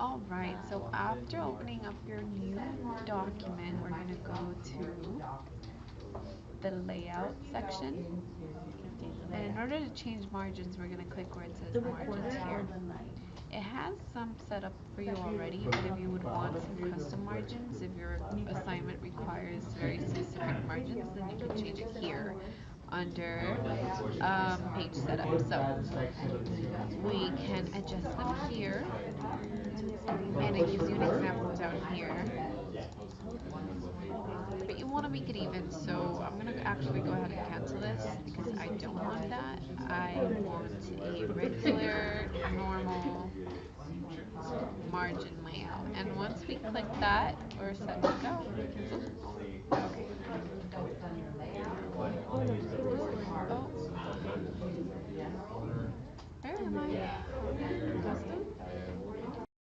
All right, so after opening up your new document, we're going to go to the layout section. And in order to change margins, we're going to click where it says margins here. It has some set up for you already, but if you would want some custom margins, if your assignment requires very specific margins, then you can change it here under page setup. So we can adjust them here, and it gives you an example down here. But you want to make it even, so I'm going to actually go ahead and cancel this because I don't want that. I want a regular, normal margin layout. And once we click that, we're set to go. Okay. Oh, where am I? Custom?